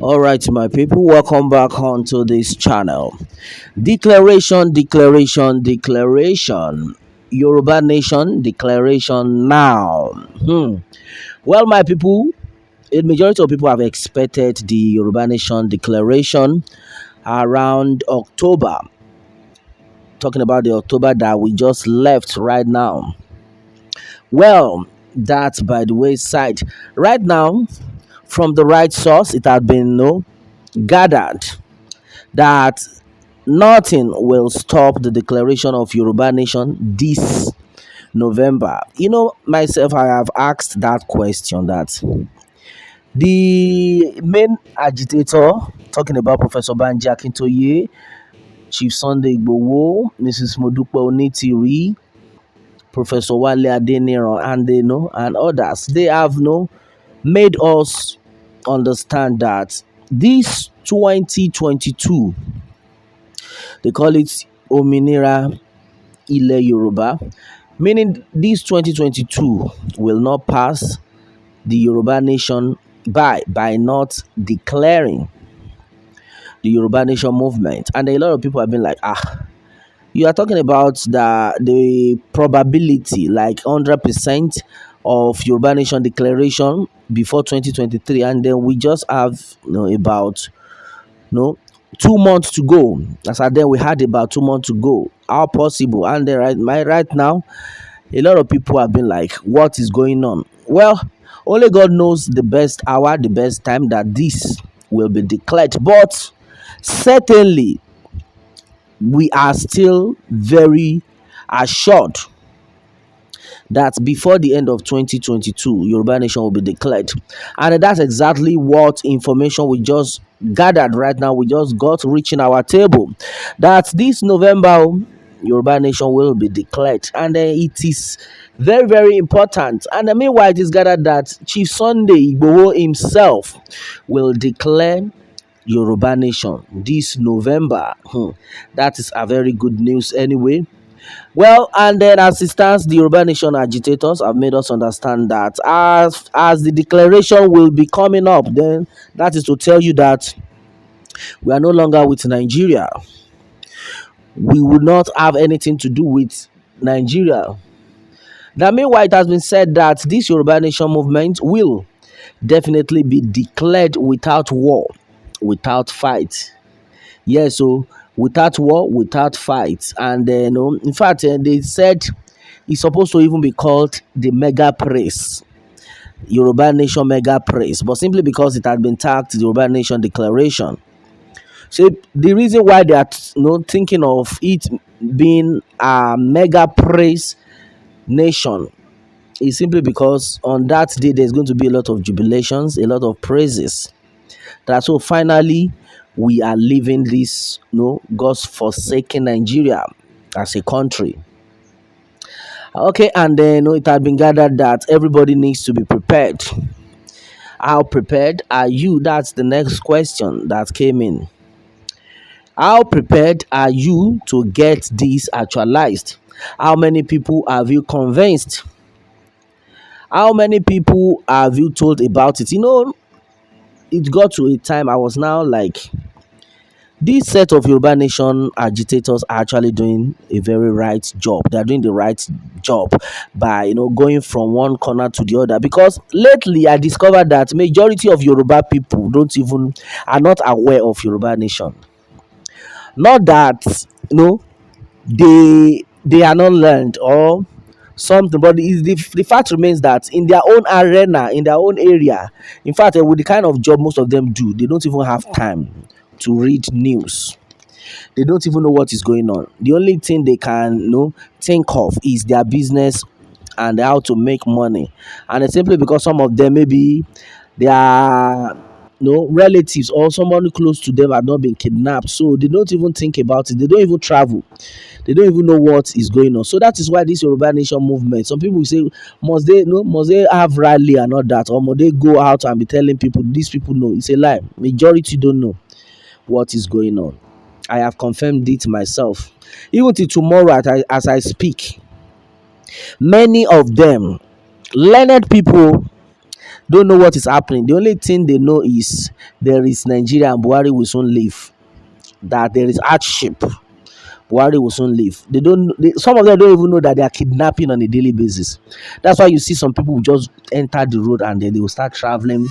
All right, my people, welcome back onto this channel. Declaration. Yoruba Nation declaration now. Well, my people, a majority of people have expected the Yoruba Nation declaration around October. Talking about the October that we just left right now. Well, that's by the wayside. Right now, from the right source, it had been gathered that nothing will stop the declaration of Yoruba Nation this November. Myself, I have asked that question that the main agitator, talking about Professor Banji Akintoye, Chief Sunday Igboho, Mrs. Modupe Onitiri, Professor Wale Adeniran, and and others, they have made us understand that this 2022, they call it Ominira Ile Yoruba, meaning this 2022 will not pass the Yoruba Nation by not declaring the Yoruba Nation movement. And a lot of people have been like, you are talking about the probability, like 100% of Yoruba Nation declaration before 2023, and then we just have about 2 months to go. As at then we had about 2 months to go. How possible? And then right now, a lot of people have been like, what is going on? Well, only God knows the best hour, the best time that this will be declared. But certainly, we are still very assured that before the end of 2022, Yoruba Nation will be declared. And that's exactly what information we just gathered right now. We just got reaching our table that this November, Yoruba Nation will be declared. And it is very, very important. And meanwhile, it is gathered that Chief Sunday Igboho himself will declare Yoruba Nation this November. That is a very good news anyway. Well, and then as it stands, the Yoruba Nation agitators have made us understand that as the declaration will be coming up, then that is to tell you that we are no longer with Nigeria. We would not have anything to do with Nigeria. Now, meanwhile, it has been said that this Yoruba Nation movement will definitely be declared without war, without fight. Yes, so without war, without fight. And in fact, they said it's supposed to even be called the mega praise, Yoruba Nation mega praise, but simply because it had been tagged the Yoruba Nation declaration. So the reason why they are thinking of it being a mega praise nation is simply because on that day there's going to be a lot of jubilations, a lot of praises. That so finally we are leaving this God's forsaken Nigeria as a country. Okay, and then it had been gathered that everybody needs to be prepared. How prepared are you? That's the next question that came in. How prepared are you to get this actualized? How many people have you convinced? How many people have you told about it? It got to a time I was now like, this set of Yoruba Nation agitators are actually doing a very right job. They are doing the right job by going from one corner to the other. Because lately I discovered that majority of Yoruba people are not aware of Yoruba Nation. Not that they are not learned or something, but the fact remains that in their own arena, in their own area, in fact, with the kind of job most of them do, they don't even have time to read news. They don't even know what is going on. The only thing they can think of is their business and how to make money. And it's simply because some of them, maybe their relatives or someone close to them have not been kidnapped, so they don't even think about it. They don't even travel. They don't even know what is going on. So that is why this Yoruba Nation movement, some people say, must they have rally and all that, or must they go out and be telling people? These people know. It's a lie. Majority don't know what is going on. I have confirmed it myself. Even till tomorrow, as I speak, many of them, learned people, don't know what is happening. The only thing they know is there is Nigeria and Buhari will soon leave. That there is hardship. Buhari will soon leave. Some of them don't even know that they are kidnapping on a daily basis. That's why you see some people will just enter the road and then they will start traveling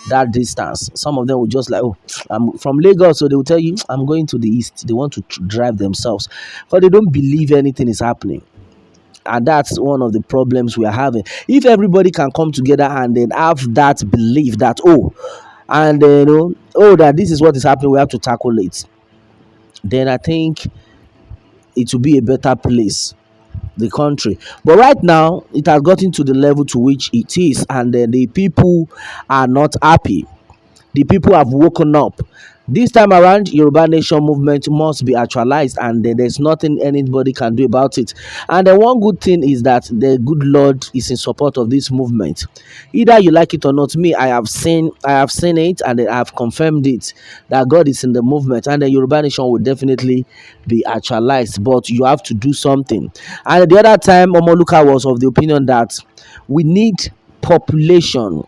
that distance. Some of them will just like, oh, I'm from Lagos, so they will tell you, I'm going to the east. They want to drive themselves, but they don't believe anything is happening. And that's one of the problems we are having. If everybody can come together and then have that belief that, oh, and oh, that this is what is happening, we have to tackle it, then I think it will be a better place, the country. But right now, it has gotten to the level to which it is, and then the people are not happy. The people have woken up. This time around, Yoruba Nation movement must be actualized, and there's nothing anybody can do about it. And the one good thing is that the good Lord is in support of this movement. Either you like it or not, me, I have seen it, and I have confirmed it that God is in the movement, and the Yoruba Nation will definitely be actualized. But you have to do something. And the other time, Omoluka was of the opinion that we need population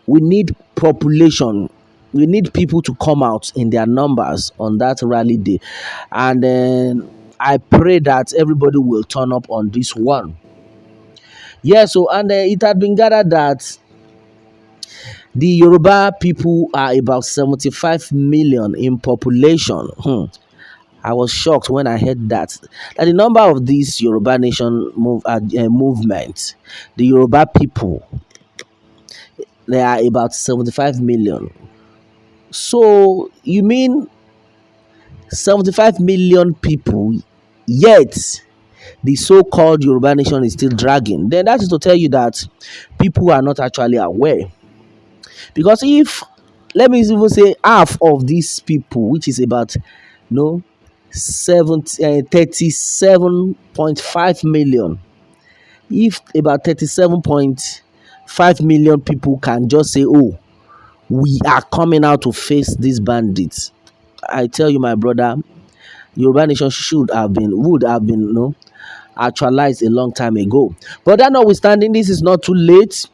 we need population. We need people to come out in their numbers on that rally day, and then I pray that everybody will turn up on this one. Yeah, so, and it had been gathered that the Yoruba people are about 75 million in population. I was shocked when I heard that the number of this Yoruba nation movement, the Yoruba people, they are about 75 million. So you mean 75 million people, yet the so-called Yoruba nation is still dragging? Then that is to tell you that people are not actually aware. Because if, let me even say, half of these people, which is about no 37.5 million, if about 37.5 million people can just say, oh, we are coming out to face these bandits, I tell you, my brother, Yoruba nation would have been actualized a long time ago. But that notwithstanding, this is not too late.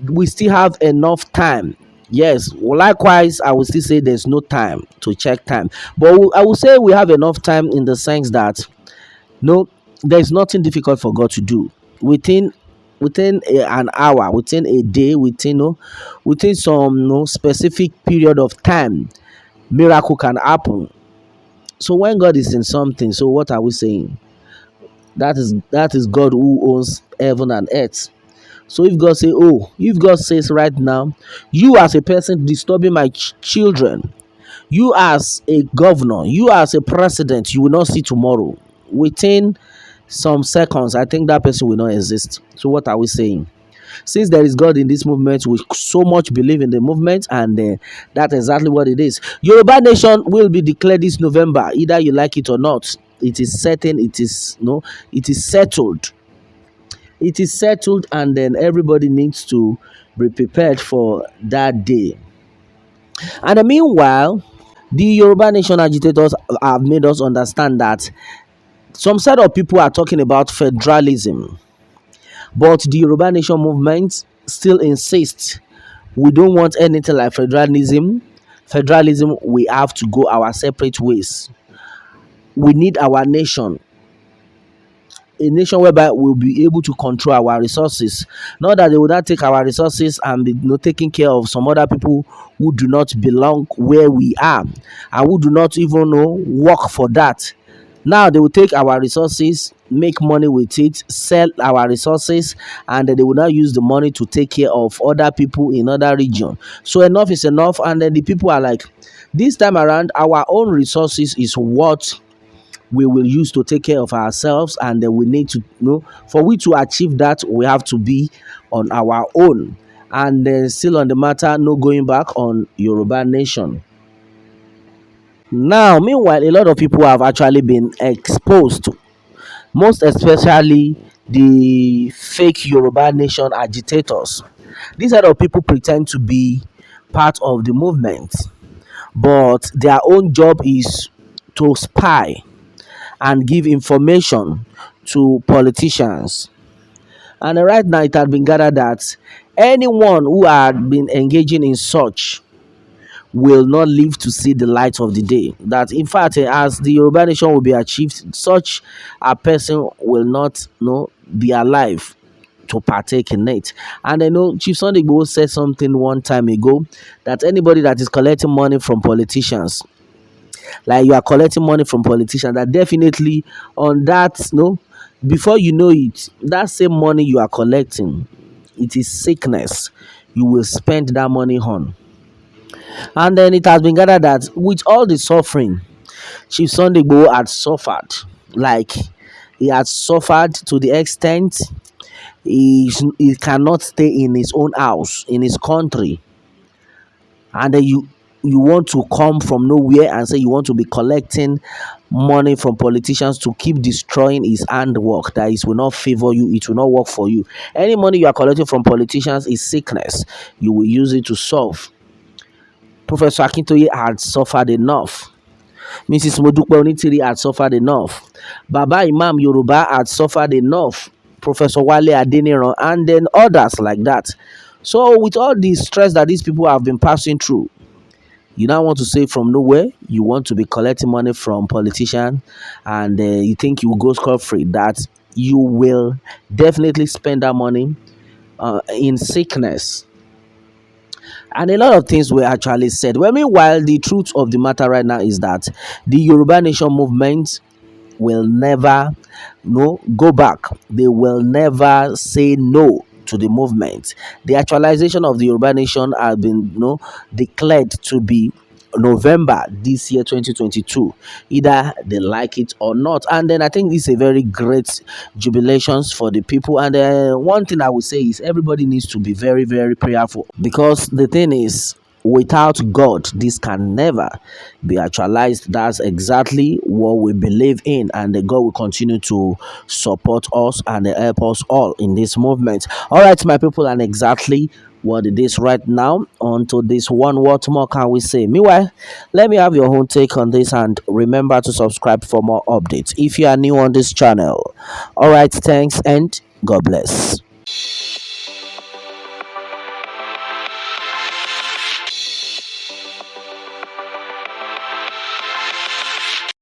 We still have enough time. Yes, well, likewise, I will still say there's no time to check time. But I will say we have enough time in the sense that no, there's nothing difficult for God to do. Within an hour, within a day, within some specific period of time, miracle can happen. So when God is in something, so what are we saying? That is God who owns heaven and earth. So if God says right now, you as a person disturbing my children, you as a governor, you as a president, you will not see tomorrow. Within some seconds, I think that person will not exist. So what are we saying? Since there is God in this movement, we so much believe in the movement, and that's exactly what it is. Yoruba Nation will be declared this November, either you like it or not. It is certain. It is no. It is settled. It is settled, and then everybody needs to be prepared for that day. And meanwhile, the Yoruba Nation agitators have made us understand that some set of people are talking about federalism, but the Yoruba Nation movement still insists we don't want anything like federalism. Federalism, we have to go our separate ways. We need our nation, a nation whereby we'll be able to control our resources. Not that they will not take our resources and be taking care of some other people who do not belong where we are and who do not even work for that. Now they will take our resources, make money with it, sell our resources, and then they will now use the money to take care of other people in other region. So enough is enough, and then the people are like, this time around, our own resources is what we will use to take care of ourselves, and then we need to for we to achieve that, we have to be on our own. And then still on the matter, no going back on Yoruba Nation. Now, meanwhile, a lot of people have actually been exposed, most especially the fake Yoruba Nation agitators. These set of people pretend to be part of the movement, but their own job is to spy and give information to politicians. And right now, it has been gathered that Anyone who had been engaging in such will not live to see the light of the day. That in fact, as the Yoruba nation will be achieved, such a person will not be alive to partake in it. And I know Chief Sunday Igboho said something one time ago that anybody that is collecting money from politicians, like you are collecting money from politicians, that definitely on that, before you know it, that same money you are collecting, it is sickness you will spend that money on. And then it has been gathered that with all the suffering Chief Sunday Igboho had suffered, like he had suffered to the extent he cannot stay in his own house, in his country, and then you want to come from nowhere and say you want to be collecting money from politicians to keep destroying his handwork, that it will not favor you, it will not work for you. Any money you are collecting from politicians is sickness. You will use it to solve. Professor Akintoye had suffered enough. Mrs. Modupe Onitiri had suffered enough. Baba Imam Yoruba had suffered enough. Professor Wale Adeniran, and then others like that. So with all the stress that these people have been passing through, you now want to say from nowhere you want to be collecting money from politicians, and you think you will go scot free. That you will definitely spend that money in sickness. And a lot of things were actually said. Well, meanwhile, the truth of the matter right now is that the Yoruba Nation movement will never go back. They will never say no to the movement. The actualization of the Yoruba Nation has been declared to be November this year 2022, either they like it or not. And then I think this is a very great jubilations for the people. And one thing I would say is everybody needs to be very, very prayerful, because the thing is, without God, this can never be actualized. That's exactly what we believe in, and the God will continue to support us and help us all in this movement. All right, my people, and exactly what it is right now. Onto this one, what more can we say? Meanwhile, let me have your own take on this, and remember to subscribe for more updates if you are new on this channel. All right, thanks and God bless.